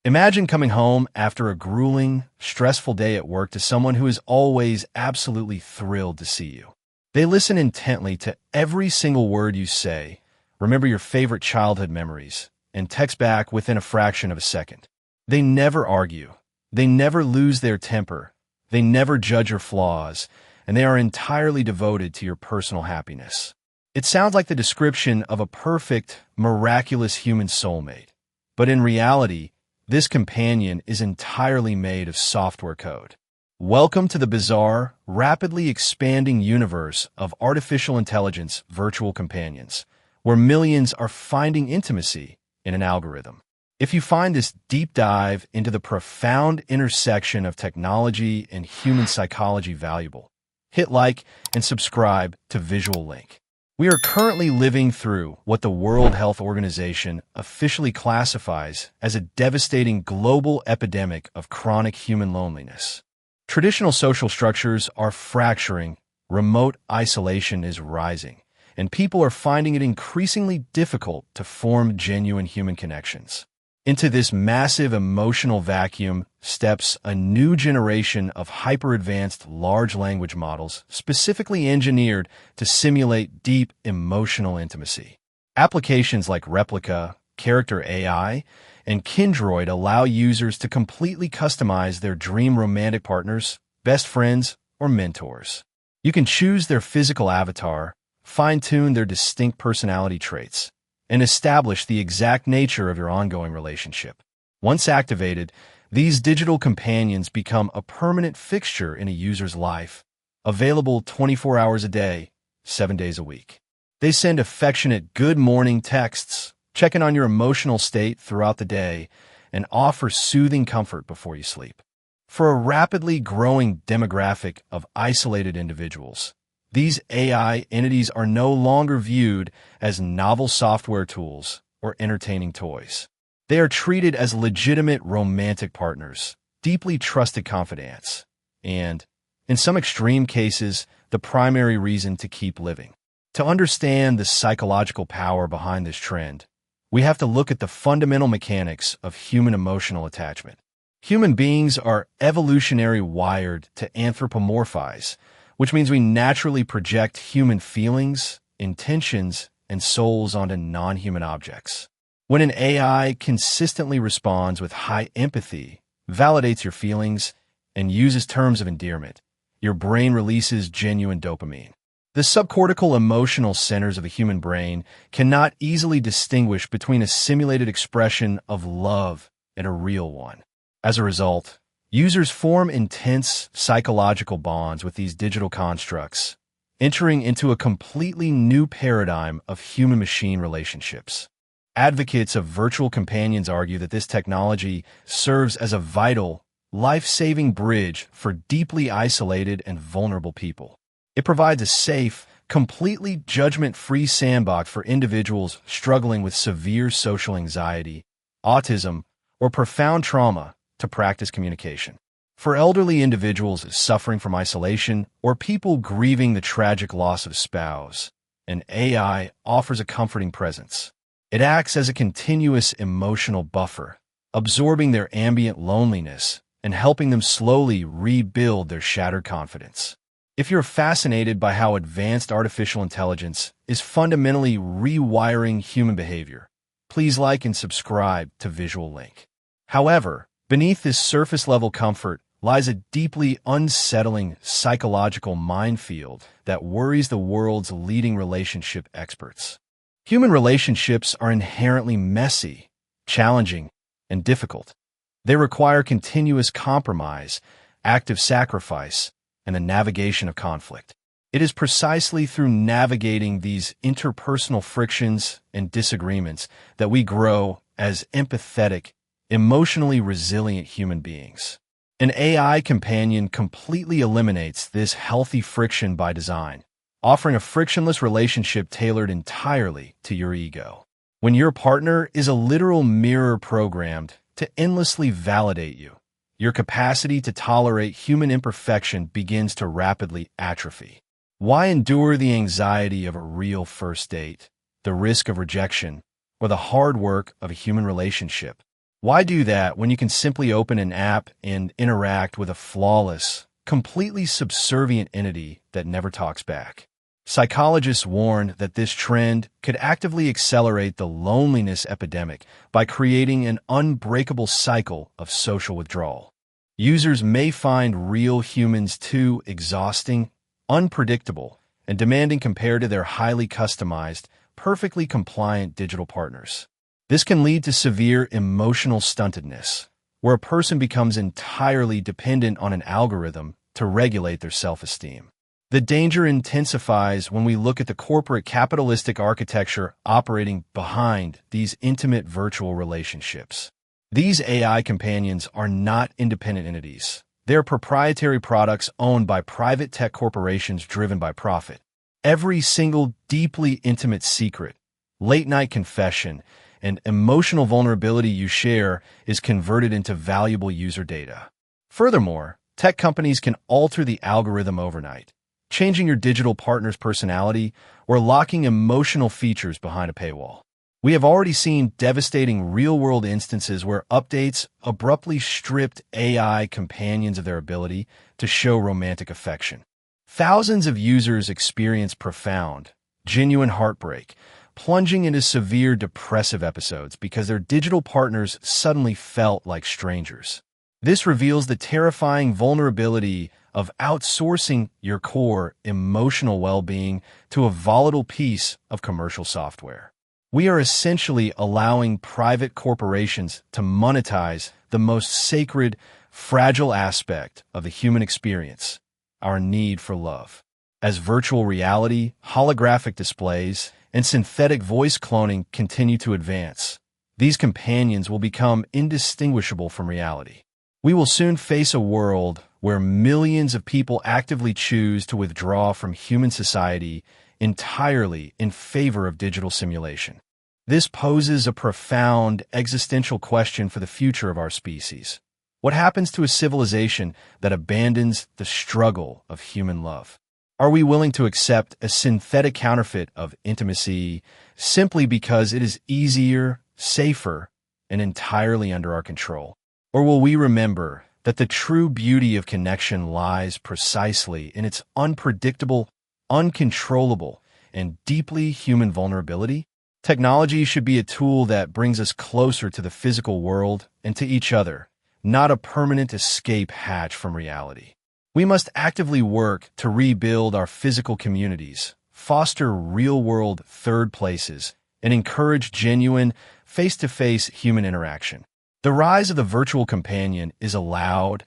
Imagine coming home after a grueling, stressful day at work to someone who is always absolutely thrilled to see you. They listen intently to every single word you say, remember your favorite childhood memories, and text back within a fraction of a second. They never argue. They never lose their temper. They never judge your flaws, and they are entirely devoted to your personal happiness. It sounds like the description of a perfect, miraculous human soulmate. But in reality, this companion is entirely made of software code. Welcome to the bizarre, rapidly expanding universe of artificial intelligence virtual companions, where millions are finding intimacy in an algorithm. If you find this deep dive into the profound intersection of technology and human psychology valuable, hit like and subscribe to Visual Link. We are currently living through what the World Health Organization officially classifies as a devastating global epidemic of chronic human loneliness. Traditional social structures are fracturing, remote isolation is rising, and people are finding it increasingly difficult to form genuine human connections. Into this massive emotional vacuum steps a new generation of hyper-advanced large language models specifically engineered to simulate deep emotional intimacy. Applications like Replika, Character AI, and Kindroid allow users to completely customize their dream romantic partners, best friends, or mentors. You can choose their physical avatar, fine-tune their distinct personality traits, and establish the exact nature of your ongoing relationship. Once activated, these digital companions become a permanent fixture in a user's life, available 24 hours a day, 7 days a week. They send affectionate good morning texts, check in on your emotional state throughout the day, and offer soothing comfort before you sleep. For a rapidly growing demographic of isolated individuals, these AI entities are no longer viewed as novel software tools or entertaining toys. They are treated as legitimate romantic partners, deeply trusted confidants, and, in some extreme cases, the primary reason to keep living. To understand the psychological power behind this trend, we have to look at the fundamental mechanics of human emotional attachment. Human beings are evolutionarily wired to anthropomorphize, which means we naturally project human feelings, intentions, and souls onto non-human objects. When an AI consistently responds with high empathy, validates your feelings, and uses terms of endearment, your brain releases genuine dopamine. The subcortical emotional centers of the human brain cannot easily distinguish between a simulated expression of love and a real one. As a result, users form intense psychological bonds with these digital constructs, entering into a completely new paradigm of human-machine relationships. Advocates of virtual companions argue that this technology serves as a vital, life-saving bridge for deeply isolated and vulnerable people. It provides a safe, completely judgment-free sandbox for individuals struggling with severe social anxiety, autism, or profound trauma to practice communication. For elderly individuals suffering from isolation or people grieving the tragic loss of a spouse, an AI offers a comforting presence. It acts as a continuous emotional buffer, absorbing their ambient loneliness and helping them slowly rebuild their shattered confidence. If you're fascinated by how advanced artificial intelligence is fundamentally rewiring human behavior, please like and subscribe to Visual Link. However, beneath this surface-level comfort lies a deeply unsettling psychological minefield that worries the world's leading relationship experts. Human relationships are inherently messy, challenging, and difficult. They require continuous compromise, active sacrifice, and the navigation of conflict. It is precisely through navigating these interpersonal frictions and disagreements that we grow as empathetic, emotionally resilient human beings. An AI companion completely eliminates this healthy friction by design, offering a frictionless relationship tailored entirely to your ego. When your partner is a literal mirror programmed to endlessly validate you, your capacity to tolerate human imperfection begins to rapidly atrophy. Why endure the anxiety of a real first date, the risk of rejection, or the hard work of a human relationship, Why do that when you can simply open an app and interact with a flawless, completely subservient entity that never talks back? Psychologists warn that this trend could actively accelerate the loneliness epidemic by creating an unbreakable cycle of social withdrawal. Users may find real humans too exhausting, unpredictable, and demanding compared to their highly customized, perfectly compliant digital partners. This can lead to severe emotional stuntedness, where a person becomes entirely dependent on an algorithm to regulate their self-esteem. The danger intensifies when we look at the corporate capitalistic architecture operating behind these intimate virtual relationships. These AI companions are not independent entities. They are proprietary products owned by private tech corporations driven by profit. Every single deeply intimate secret, late-night confession, and emotional vulnerability you share is converted into valuable user data. Furthermore, tech companies can alter the algorithm overnight, changing your digital partner's personality or locking emotional features behind a paywall. We have already seen devastating real-world instances where updates abruptly stripped AI companions of their ability to show romantic affection. Thousands of users experience profound, genuine heartbreak, plunging into severe depressive episodes because their digital partners suddenly felt like strangers. This reveals the terrifying vulnerability of outsourcing your core emotional well-being to a volatile piece of commercial software. We are essentially allowing private corporations to monetize the most sacred, fragile aspect of the human experience, our need for love. As virtual reality, holographic displays, and synthetic voice cloning continue to advance, these companions will become indistinguishable from reality. We will soon face a world where millions of people actively choose to withdraw from human society entirely in favor of digital simulation. This poses a profound existential question for the future of our species. What happens to a civilization that abandons the struggle of human love? Are we willing to accept a synthetic counterfeit of intimacy simply because it is easier, safer, and entirely under our control? Or will we remember that the true beauty of connection lies precisely in its unpredictable, uncontrollable, and deeply human vulnerability? Technology should be a tool that brings us closer to the physical world and to each other, not a permanent escape hatch from reality. We must actively work to rebuild our physical communities, foster real-world third places, and encourage genuine, face-to-face human interaction. The rise of the virtual companion is a loud,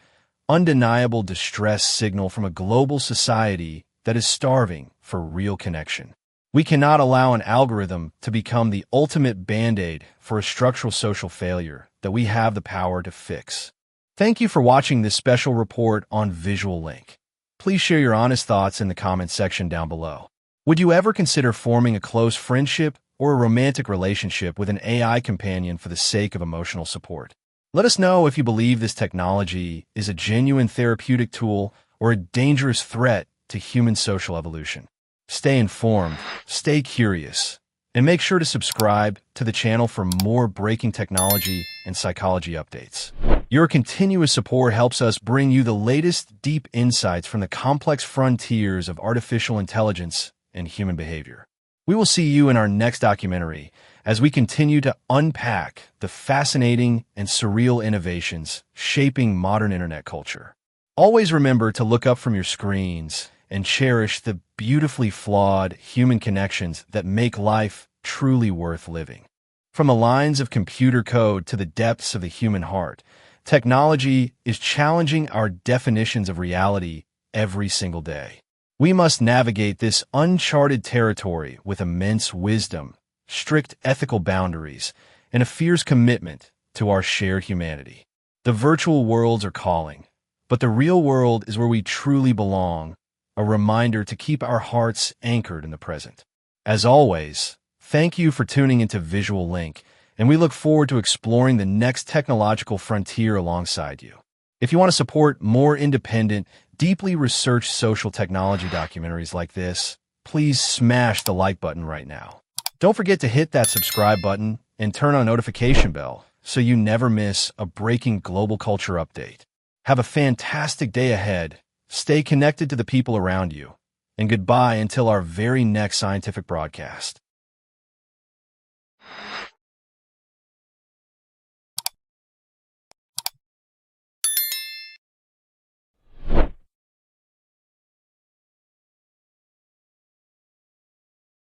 undeniable distress signal from a global society that is starving for real connection. We cannot allow an algorithm to become the ultimate band-aid for a structural social failure that we have the power to fix. Thank you for watching this special report on Visual Link. Please share your honest thoughts in the comments section down below. Would you ever consider forming a close friendship or a romantic relationship with an AI companion for the sake of emotional support? Let us know if you believe this technology is a genuine therapeutic tool or a dangerous threat to human social evolution. Stay informed, stay curious, and make sure to subscribe to the channel for more breaking technology and psychology updates. Your continuous support helps us bring you the latest deep insights from the complex frontiers of artificial intelligence and human behavior. We will see you in our next documentary as we continue to unpack the fascinating and surreal innovations shaping modern internet culture. Always remember to look up from your screens and cherish the beautifully flawed human connections that make life truly worth living. From the lines of computer code to the depths of the human heart, technology is challenging our definitions of reality every single day. We must navigate this uncharted territory with immense wisdom, strict ethical boundaries, and a fierce commitment to our shared humanity. The virtual worlds are calling, but the real world is where we truly belong, a reminder to keep our hearts anchored in the present. As always, thank you for tuning into Visual Link, and we look forward to exploring the next technological frontier alongside you. If you want to support more independent, deeply researched social technology documentaries like this, please smash the like button right now. Don't forget to hit that subscribe button and turn on notification bell so you never miss a breaking global culture update. Have a fantastic day ahead. Stay connected to the people around you. And goodbye until our very next scientific broadcast.